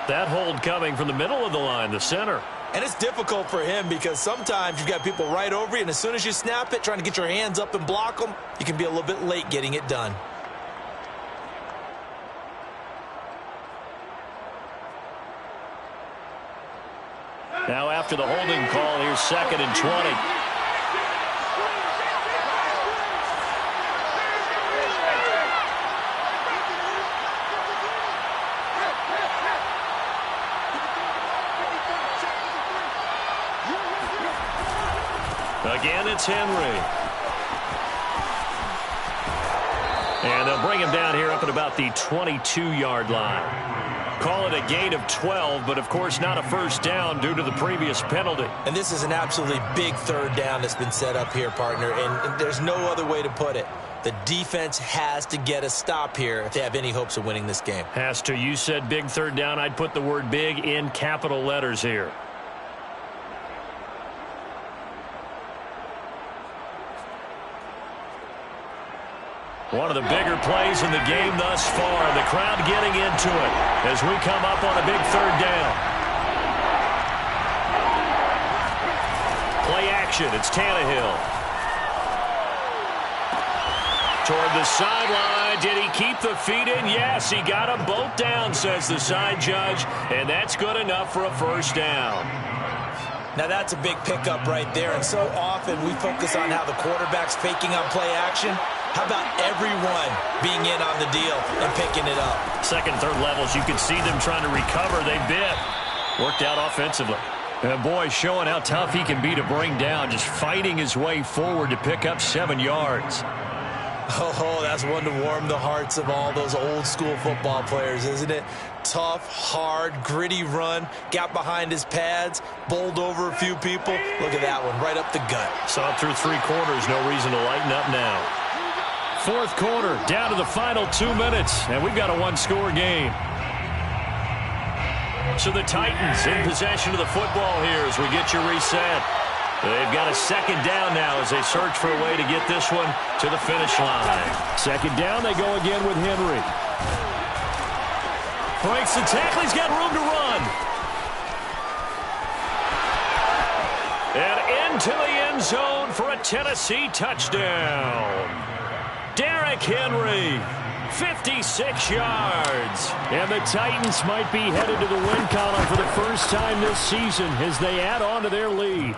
A: That hold coming from the middle of the line, the center.
C: And it's difficult for him because sometimes you've got people right over you, and as soon as you snap it, trying to get your hands up and block them, you can be a little bit late getting it done.
B: Now after the holding call, here's 2nd and 20.
A: Again, it's Henry. And they'll bring him down here up at about the 22-yard line. Call it a gain of 12, but of course not a first down due to the previous penalty.
C: And this is an absolutely big 3rd down that's been set up here, partner, and there's no other way to put it. The defense has to get a stop here if they have any hopes of winning this game.
B: Has to. You said big 3rd down. I'd put the word big in capital letters here. One of the bigger plays in the game thus far. The crowd getting into it as we come up on a big 3rd down. Play action. It's Tannehill. Toward the sideline. Did he keep the feet in? Yes, he got them both down, says the side judge. And that's good enough for a first down.
C: Now that's a big pickup right there. And so often we focus on how the quarterback's faking on play action. How about everyone being in on the deal and picking it up?
A: 2nd and 3rd levels, you can see them trying to recover. They bit. Worked out offensively.
B: And boy, showing how tough he can be to bring down, just fighting his way forward to pick up 7 yards.
C: Oh, that's one to warm the hearts of all those old school football players, isn't it? Tough, hard, gritty run, got behind his pads, bowled over a few people. Look at that one, right up the gut.
A: Saw it through 3 quarters, no reason to lighten up now.
B: 4th quarter, down to the final 2 minutes, and we've got a 1-score game.
A: So the Titans in possession of the football here as we get you reset. They've got a 2nd down now as they search for a way to get this one to the finish line.
B: 2nd down, they go again with Henry.
A: Breaks the tackle, he's got room to run. And into the end zone for a Tennessee touchdown. Derrick Henry, 56 yards.
B: And the Titans might be headed to the win column for the first time this season as they add on to their lead.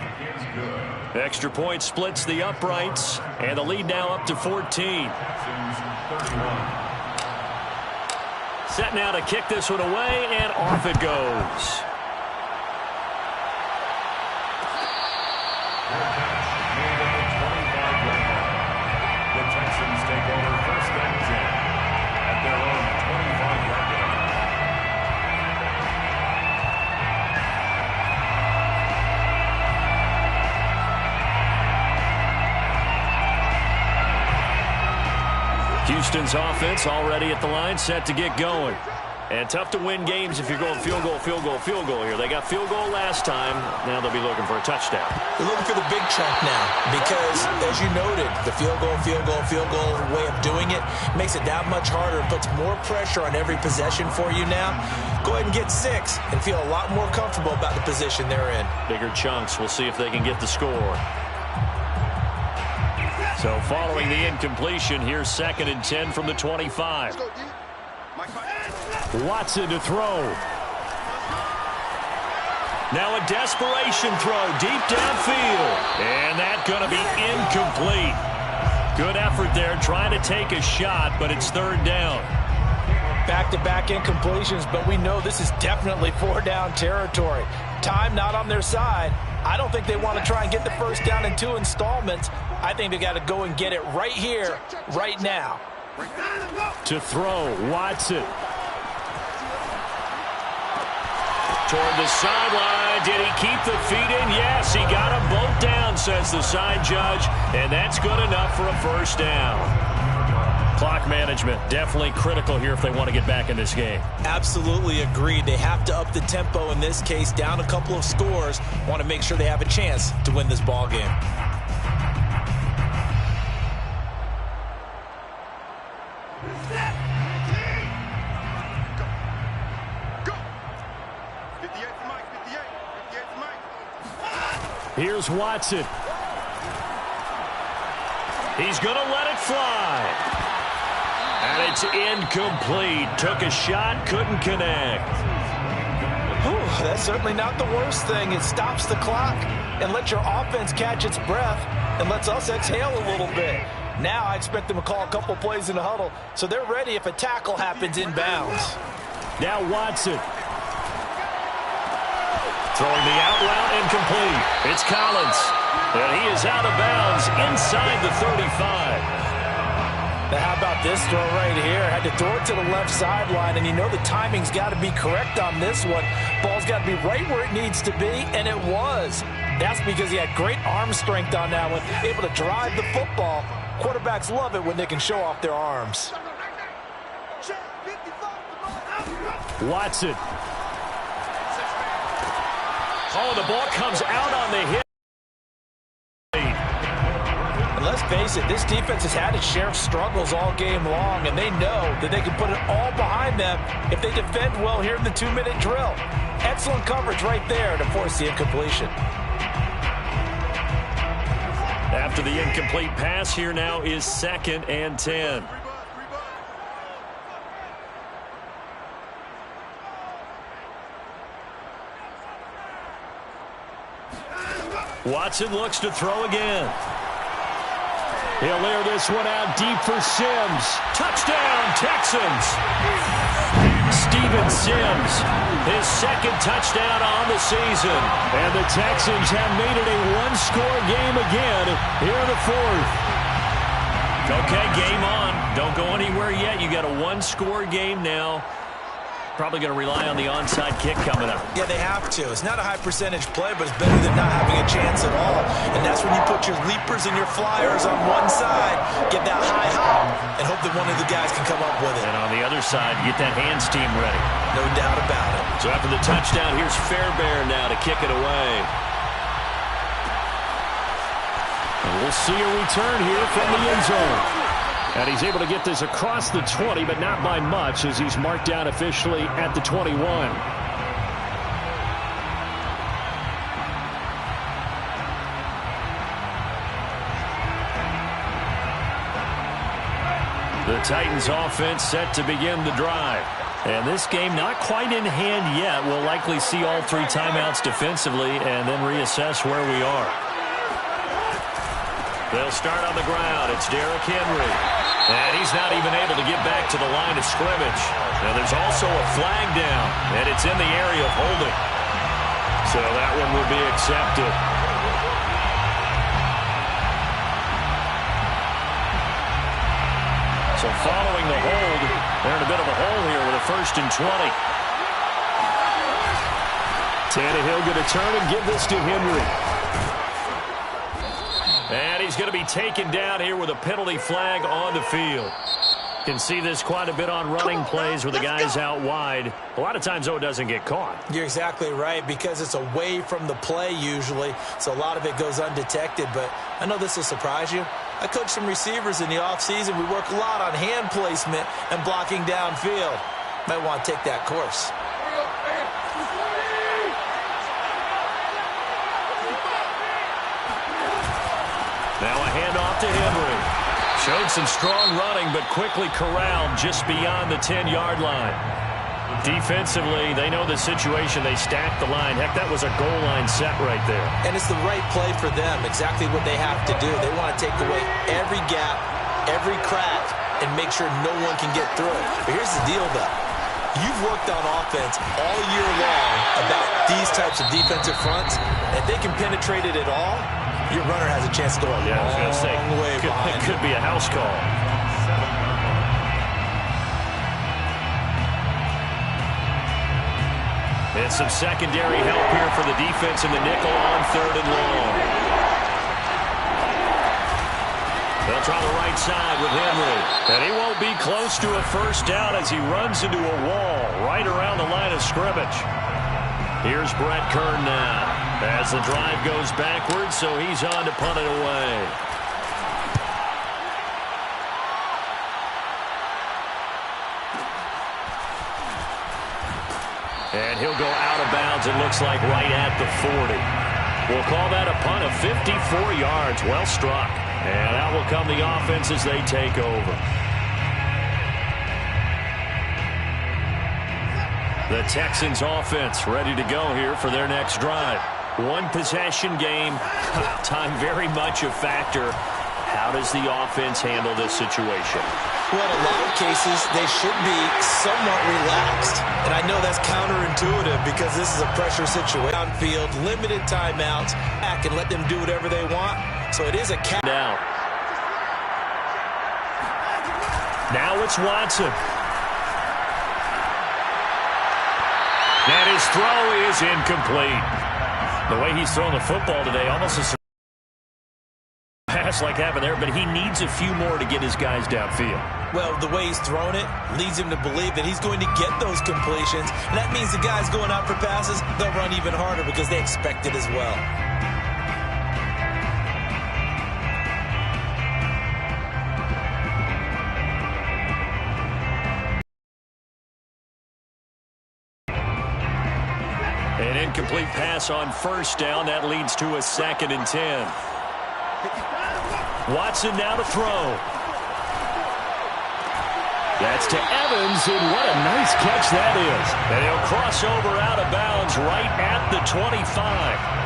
A: Extra point splits the uprights, and the lead now up to 14. Set now to kick this one away, and off it goes.
D: The Texans take over 1st and 10 at their own 25-yard line.
A: Houston's offense already at the line, set to get going. And tough to win games if you're going field goal, field goal, field goal here. They got field goal last time. Now they'll be looking for a touchdown.
C: They're looking for the big chunk now because, as you noted, the field goal way of doing it makes it that much harder. It puts more pressure on every possession for you now. Go ahead and get 6 and feel a lot more comfortable about the position they're in.
A: Bigger chunks. We'll see if they can get the score. So following the incompletion, here's 2nd and 10 from the 25.
B: Watson to throw.
A: Now a desperation throw deep downfield. And that's going to be incomplete. Good effort there trying to take a shot, but it's 3rd down.
C: Back-to-back incompletions, but we know this is definitely 4-down territory. Time not on their side. I don't think they want to try and get the 1st down in 2 installments. I think they got to go and get it right here, right now.
B: To throw, Watson.
A: Toward the sideline. Did he keep the feet in? Yes, he got them both down, says the side judge. And that's good enough for a 1st down. Clock management, definitely critical here if they want to get back in this game.
C: Absolutely agreed. They have to up the tempo in this case, down a couple of scores. Want to make sure they have a chance to win this ball game.
B: Here's Watson.
A: He's going to let it fly. And it's incomplete. Took a shot, couldn't connect.
C: Whew, that's certainly not the worst thing. It stops the clock and lets your offense catch its breath and lets us exhale a little bit. Now I expect them to call a couple plays in the huddle so they're ready if a tackle happens inbounds.
B: Now Watson.
A: Throwing the out route, incomplete. It's Collins. And he is out of bounds inside the 35.
C: Now how about this throw right here? Had to throw it to the left sideline, and you know the timing's got to be correct on this one. Ball's got to be right where it needs to be, and it was. That's because he had great arm strength on that one, able to drive the football. Quarterbacks love it when they can show off their arms.
B: Watson.
A: Oh, the ball comes out on the hit.
C: And let's face it, this defense has had its share of struggles all game long, and they know that they can put it all behind them if they defend well here in the 2-minute drill. Excellent coverage right there to force the incompletion.
A: After the incomplete pass, here now is 2nd and 10. Watson looks to throw again.
B: He'll air this one out deep for Sims.
A: Touchdown, Texans. Steven Sims, his 2nd touchdown on the season.
B: And the Texans have made it a 1-score game again here in the 4th.
A: Okay, game on. Don't go anywhere yet. You got a 1-score game now. Probably going to rely on the onside kick coming up.
C: Yeah, they have to. It's not a high percentage play, but it's better than not having a chance at all. And that's when you put your leapers and your flyers on one side, get that high hop, and hope that one of the guys can come up with it.
A: And on the other side, get that hands team ready.
C: No doubt about it.
A: So after the touchdown, here's Fairbairn now to kick it away.
B: And we'll see a return here from the end zone. And he's able to get this across the 20, but not by much as he's marked down officially at the 21.
A: The Titans offense set to begin the drive. And this game not quite in hand yet. We'll likely see all 3 timeouts defensively and then reassess where we are. They'll start on the ground. It's Derrick Henry. And he's not even able to get back to the line of scrimmage. Now there's also a flag down, and it's in the area of holding. So that one will be accepted. So following the hold, they're in a bit of a hole here with a 1st and 20.
B: Tannehill going to turn and give this to Henry.
A: And he's going to be taken down here with a penalty flag on the field.
B: Can see this quite a bit on running plays where the guy's out wide. A lot of times, though, it doesn't get caught.
C: You're exactly right, because it's away from the play usually, so a lot of it goes undetected. But I know this will surprise you. I coach some receivers in the offseason. We work a lot on hand placement and blocking downfield. Might want to take that course.
B: Now a handoff to Henry. Showed some strong running, but quickly corralled just beyond the 10-yard line. Defensively, they know the situation. They stacked the line. Heck, that was a goal line set right there.
C: And it's the right play for them, exactly what they have to do. They want to take away every gap, every crack, and make sure no one can get through it. But here's the deal, though. You've worked on offense all year long about these types of defensive fronts. If they can penetrate it at all, your runner has a chance to go a long way behind.
B: It could be a house call. And some secondary help here for the defense in the nickel on 3rd and long. They'll try the right side with Henry. And he won't be close to a first down as he runs into a wall right around the line of scrimmage. Here's Brett Kern now as the drive goes backwards, so he's on to punt it away. And he'll go out of bounds, it looks like right at the 40. We'll call that a punt of 54 yards. Well struck. And out will come the offense as they take over. The Texans offense ready to go here for their next drive. One possession game, time very much a factor. How does the offense handle this situation?
C: Well, in a lot of cases, they should be somewhat relaxed. And I know that's counterintuitive because this is a pressure situation. Downfield, limited timeouts, back and let them do whatever they want. So it is a count.
B: Down. Now it's Watson. And his throw is incomplete. The way he's throwing the football today, almost a pass like happened there, but he needs a few more to get his guys downfield.
C: Well, the way he's thrown it leads him to believe that he's going to get those completions. And that means the guys going out for passes, they'll run even harder because they expect it as well.
B: An incomplete pass on first down. That leads to a 2nd and 10. Watson now to throw. That's to Evans, and what a nice catch that is. And he'll cross over out of bounds right at the 25.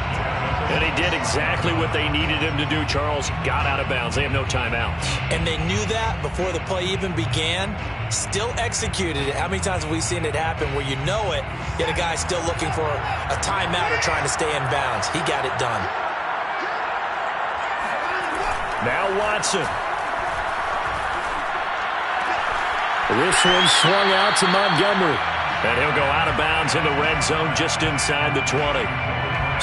B: And he did exactly what they needed him to do, Charles. Got out of bounds. They have no timeouts.
C: And they knew that before the play even began. Still executed it. How many times have we seen it happen where you know it, yet a guy still looking for a timeout or trying to stay in bounds? He got it done.
B: Now Watson. This one swung out to Montgomery. And he'll go out of bounds in the red zone just inside the 20.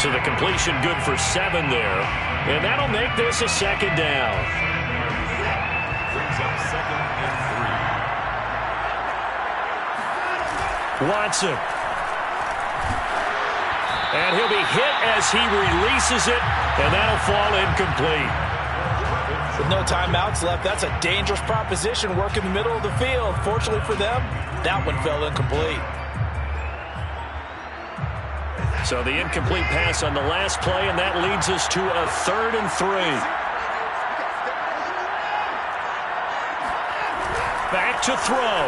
B: So the completion good for 7 there. And that'll make this a 2nd down.
D: Brings up 2nd and 3.
B: Watson. And he'll be hit as he releases it. And that'll fall incomplete.
C: With no timeouts left, that's a dangerous proposition. Work in the middle of the field. Fortunately for them, that one fell incomplete.
B: So the incomplete pass on the last play, and that leads us to a 3rd and 3. Back to throw.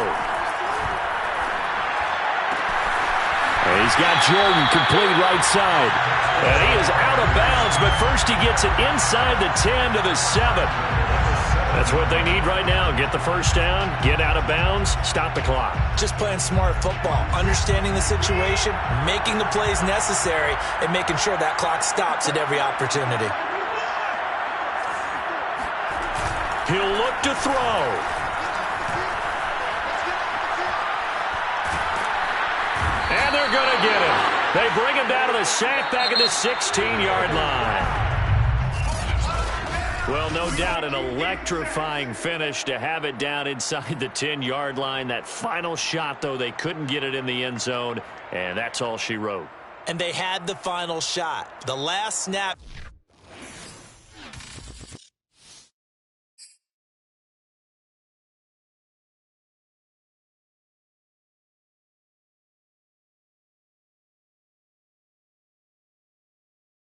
B: And he's got Jordan complete right side. And he is out of bounds, but first he gets it inside the 10 to the 7. That's what they need right now. Get the first down, get out of bounds, stop the clock.
C: Just playing smart football, understanding the situation, making the plays necessary, and making sure that clock stops at every opportunity.
B: He'll look to throw. And they're going to get him. They bring him down to the sack back at the 16-yard line.
A: Well, no doubt an electrifying finish to have it down inside the 10-yard line. That final shot, though, they couldn't get it in the end zone, and that's all she wrote.
C: And they had the final shot. The last snap.